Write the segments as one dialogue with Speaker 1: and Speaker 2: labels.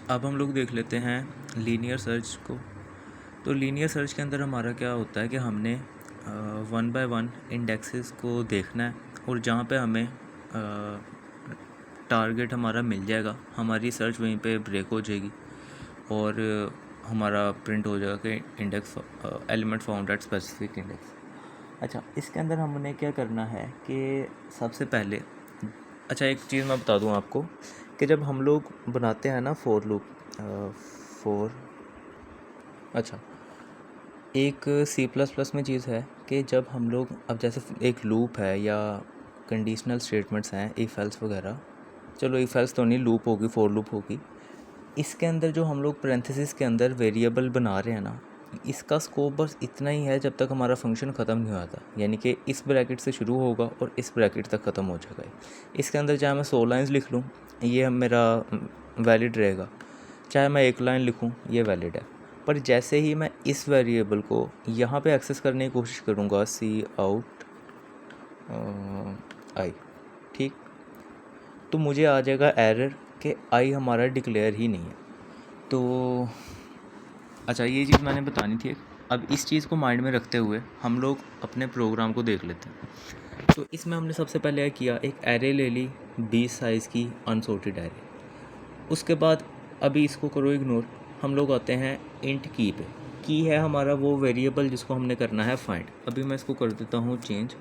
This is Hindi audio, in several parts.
Speaker 1: अब हम लोग देख लेते हैं लीनियर सर्च को। तो लीनियर सर्च के अंदर हमारा क्या होता है कि हमने वन बाय वन इंडेक्सेस को देखना है, और जहाँ पे हमें टारगेट हमारा मिल जाएगा, हमारी सर्च वहीं पे ब्रेक हो जाएगी और हमारा प्रिंट हो जाएगा कि index element found at specific index. अच्छा, इसके अंदर हमने क्या करना है कि सबसे पहले, अच्छा एक चीज़ मैं बता दूं आपको कि जब हम लोग बनाते हैं ना फॉर लूप, फॉर अच्छा एक सी प्लस प्लस में चीज़ है कि जब हम लोग, अब जैसे एक लूप है या कंडीशनल स्टेटमेंट्स हैं, इफ़ एल्स वगैरह, चलो इफ़ एल्स तो नहीं, लूप होगी, फॉर लूप होगी। इसके अंदर जो हम लोग पैरेंथेसिस के अंदर वेरिएबल बना रहे हैं ना, इसका स्कोप बस इतना ही है जब तक हमारा फंक्शन ख़त्म नहीं हो जाता, यानी कि इस ब्रैकेट से शुरू होगा और इस ब्रैकेट तक ख़त्म हो जाएगा। इसके अंदर चाहे मैं 100 लाइन्स लिख लूँ, ये मेरा वैलिड रहेगा, चाहे मैं एक लाइन लिखूँ, ये वैलिड है। पर जैसे ही मैं इस वेरिएबल को यहाँ पे एक्सेस करने की कोशिश करूँगा, सी आउट आई, ठीक, तो मुझे आ जाएगा एरर कि आई हमारा डिक्लेयर ही नहीं है। तो अच्छा, ये चीज़ मैंने बतानी थी। अब इस चीज़ को माइंड में रखते हुए हम लोग अपने प्रोग्राम को देख लेते हैं। तो इसमें हमने सबसे पहले किया, एक एरे ले ली 20 साइज़ की अनसॉर्टेड एरे। उसके बाद अभी इसको करो इग्नोर, हम लोग आते हैं इंट की पे। की है हमारा वो वेरिएबल जिसको हमने करना है फाइंड। अभी मैं इसको कर देता हूँ चेंज,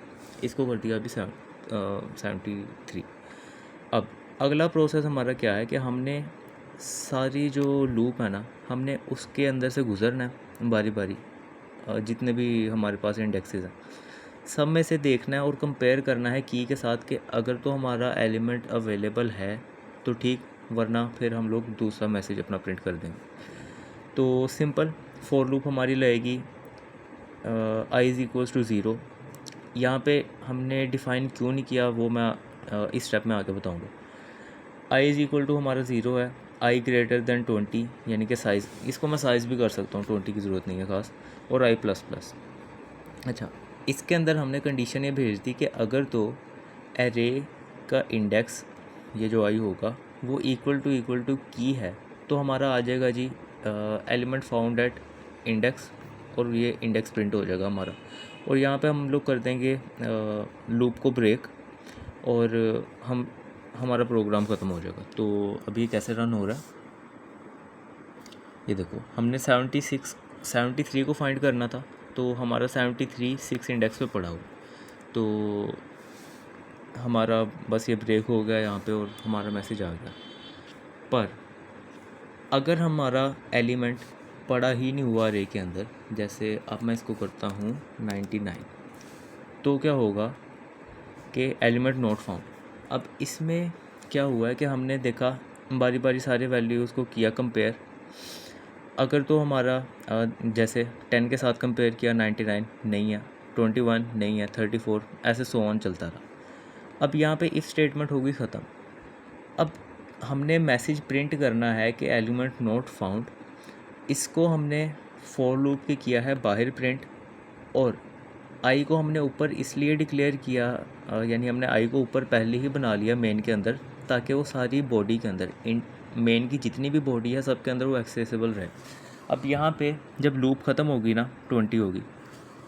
Speaker 1: इसको कर दिया अभी 73। अब अगला प्रोसेस हमारा क्या है कि हमने सारी जो लूप है ना, हमने उसके अंदर से गुजरना है बारी बारी, जितने भी हमारे पास इंडेक्सेस हैं सब में से देखना है और कंपेयर करना है की के साथ कि अगर तो हमारा एलिमेंट अवेलेबल है तो ठीक, वरना फिर हम लोग दूसरा मैसेज अपना प्रिंट कर देंगे। तो सिंपल फॉर लूप हमारी लगेगी I is equals to zero. यहाँ पे हमने डिफ़ाइन क्यों नहीं किया वो मैं इस स्टेप में आके बताऊँगा। आई इज़ इक्वल टू हमारा ज़ीरो है, आई ग्रेटर दैन 20, यानी कि साइज़, इसको मैं साइज़ भी कर सकता हूँ, 20 की ज़रूरत नहीं है ख़ास, और आई प्लस प्लस। अच्छा, इसके अंदर हमने कंडीशन ये भेज दी कि अगर तो एरे का इंडेक्स, ये जो आई होगा, वो इक्वल टू की है, तो हमारा आ जाएगा जी एलिमेंट फाउंड एट इंडेक्स, और ये इंडेक्स प्रिंट हो जाएगा हमारा। और यहाँ पे हम लोग कर देंगे लूप को ब्रेक, और हम हमारा प्रोग्राम ख़त्म हो जाएगा। तो अभी कैसे रन हो रहा है ये देखो, हमने 73 को फाइंड करना था, तो हमारा 73 6 इंडेक्स पे पड़ा हुआ, तो हमारा बस ये ब्रेक हो गया यहाँ पे और हमारा मैसेज आ गया। पर अगर हमारा एलिमेंट पड़ा ही नहीं हुआ रे के अंदर, जैसे अब मैं इसको करता हूँ 99, तो क्या होगा कि एलिमेंट नॉट फाउंड। अब इसमें क्या हुआ है कि हमने देखा बारी बारी सारे वैल्यूज़ को किया कंपेयर, अगर तो हमारा जैसे 10 के साथ कंपेयर किया, 99 नहीं है, 21 नहीं है, 34, ऐसे सो ऑन चलता रहा। अब यहाँ पे इफ़ स्टेटमेंट होगी ख़त्म। अब हमने मैसेज प्रिंट करना है कि एलिमेंट नॉट फाउंड, इसको हमने फॉर लूप के किया है बाहर प्रिंट, और आई को हमने ऊपर इसलिए डिक्लेयर किया, यानी हमने आई को ऊपर पहले ही बना लिया मेन के अंदर, ताकि वो सारी बॉडी के अंदर, इन मेन की जितनी भी बॉडी है सब के अंदर वो एक्सेसिबल रहे। अब यहाँ पे जब लूप ख़त्म होगी ना, 20 होगी,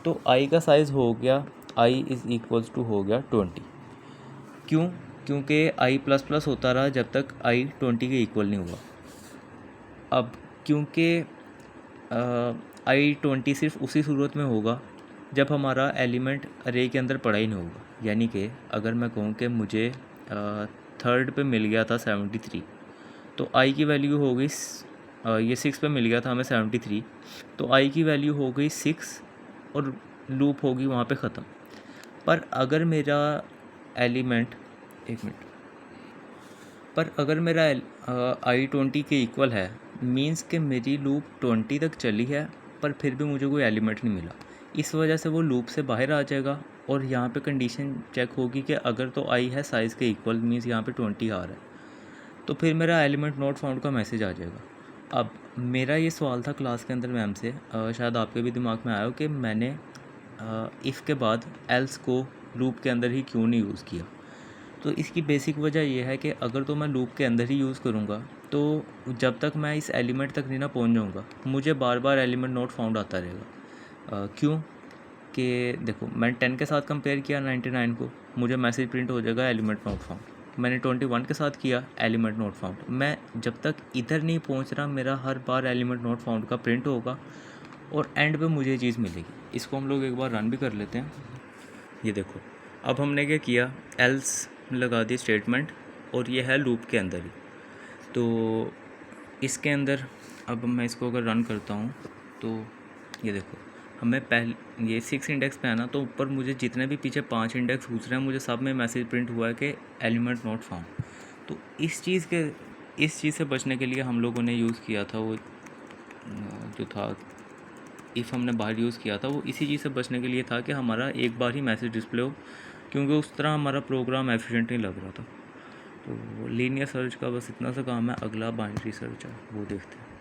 Speaker 1: तो आई का साइज़ हो गया, आई इज़ इक्वल्स टू हो गया 20। क्यों? क्योंकि आई प्लस प्लस होता रहा जब तक आई 20 के इक्वल नहीं हुआ। अब क्योंकि आई 20 सिर्फ उसी सूरत में होगा जब हमारा एलिमेंट अरे के अंदर पड़ा ही नहीं होगा, यानी कि अगर मैं कहूँ कि मुझे थर्ड पे मिल गया था 73, तो आई की वैल्यू हो गई ये 6 पे मिल गया था हमें 73, तो आई की वैल्यू हो गई 6, और लूप होगी वहाँ पे ख़त्म। पर अगर मेरा एलिमेंट, एक मिनट, पर अगर मेरा आई 20 के इक्वल है, मींस कि मेरी लूप 20 तक चली है पर फिर भी मुझे कोई एलिमेंट नहीं मिला, इस वजह से वो लूप से बाहर आ जाएगा, और यहाँ पे कंडीशन चेक होगी कि अगर तो आई है साइज़ के इक्वल, मींस यहाँ पे 20 आ रहा है, तो फिर मेरा एलिमेंट नॉट फाउंड का मैसेज आ जाएगा। अब मेरा ये सवाल था क्लास के अंदर मैम से, शायद आपके भी दिमाग में आया हो कि मैंने इफ़ के बाद एल्स को लूप के अंदर ही क्यों नहीं यूज़ किया। तो इसकी बेसिक वजह यह है कि अगर तो मैं लूप के अंदर ही यूज़ करूँगा तो जब तक मैं इस एलिमेंट तक नहीं ना पहुंच जाऊंगा, मुझे बार बार एलिमेंट नॉट फाउंड आता रहेगा। क्यों कि देखो, मैंने 10 के साथ कंपेयर किया 99 को, मुझे मैसेज प्रिंट हो जाएगा एलिमेंट नॉट फाउंड। मैंने 21 के साथ किया, एलिमेंट नॉट फाउंड। मैं जब तक इधर नहीं पहुंच रहा, मेरा हर बार एलिमेंट नॉट फाउंड का प्रिंट होगा और एंड पे मुझे ये चीज़ मिलेगी। इसको हम लोग एक बार रन भी कर लेते हैं। ये देखो, अब हमने क्या किया, एल्स लगा दी स्टेटमेंट, और ये है लूप के अंदर ही। तो इसके अंदर अब मैं इसको अगर रन करता हूँ तो ये देखो, हमें पहले ये 6 इंडेक्स पे आना, तो ऊपर मुझे जितने भी पीछे 5 इंडेक्स पूछ रहे हैं, मुझे सब में मैसेज प्रिंट हुआ है कि एलिमेंट नॉट फाउंड। तो इस चीज़ से बचने के लिए हम लोगों ने यूज़ किया था वो जो था, इफ़ हमने बाहर यूज़ किया था, वो इसी चीज़ से बचने के लिए था कि हमारा एक बार ही मैसेज डिस्प्ले हो, क्योंकि उस तरह हमारा प्रोग्राम एफिशिएंट नहीं लग रहा था। तो लीनियर सर्च का बस इतना सा काम है। अगला बाइनरी सर्च है, वो देखते हैं।